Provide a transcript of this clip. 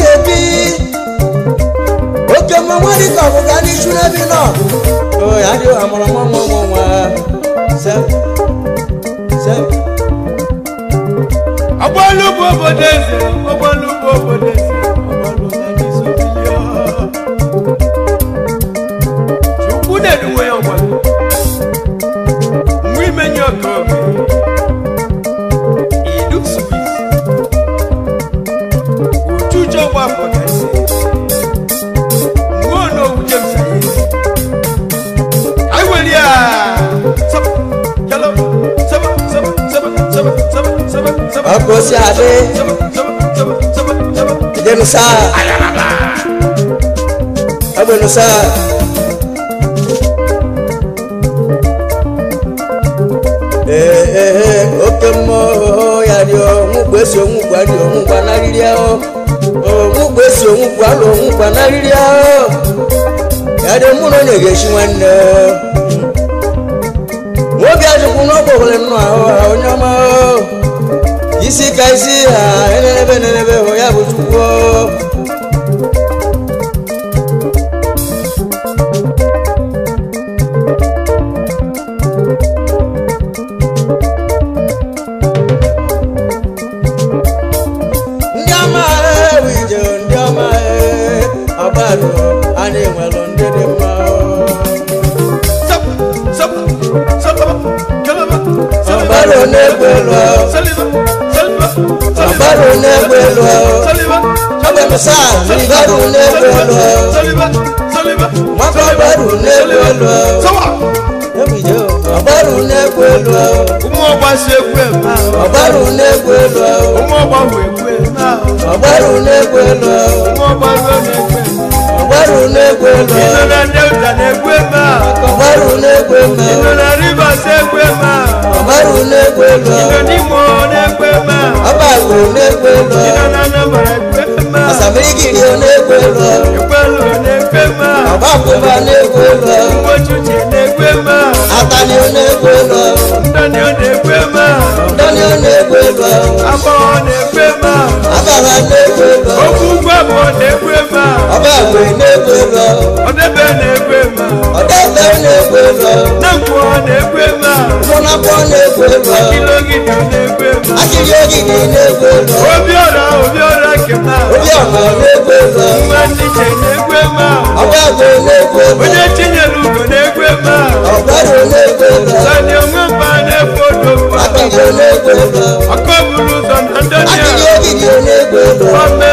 yebi oke mama di ka ko gani shuna bi no o ya di amara mama mama se abolu bobodeze abolu bobodeze abolu ngani sobilio chukude duwe yobwa ngwi menyoko idu swiss uchucho wa bodeze ngono ujemsa I will ya Akosi ade Jenusa Abenusa okemo ya dio mugbesi omugba dio omugba na riria o mugbesi omugba lo omugba na riria o ya de mu no negeshi nwanne wo bi ajuku no bobole no a onyama isi kaisi ha enebe ho ya butuko ndama wijo ndama abado ani mwelo ndede ma abado nebelo Abaro nebelo Abemusa Abaro nebelo Abaro nebelo Ebijo Abaro nebelo umogba sekwe ma Abaro nebelo umogba wekwe ma Abaro nebelo umogba wekwe Abaro nebelo inona delta nekwe ma Abaro nebelo inona river sekwe ma Abaro nebelo inoni mo nekwe ma Abaro nebelo inona namara nekwe ma Asamirigiri nebelo ekwelo nekwe ma Abakuba nebelo mbochuche nekwe ma Atani nebelo ndani nekwe ma Ndani nebelo abo nekwe ma Abara nebelo okugwa mo nekwe ma Abagwe nebelo odebe nekwe ma Odebe nebelo nakwo nekwe ma Monakwo nebelo kilogidi nekwe ma Akilogidi nebelo obiora kema Obioma nebelo mwandije nekwe ma Abagwe nebelo onye tinyelugo nekwe ma Obaro nebelo sani omwemba nefodo Akilogidi nebelo akobulu zona ndoni Akilogidi nebelo ome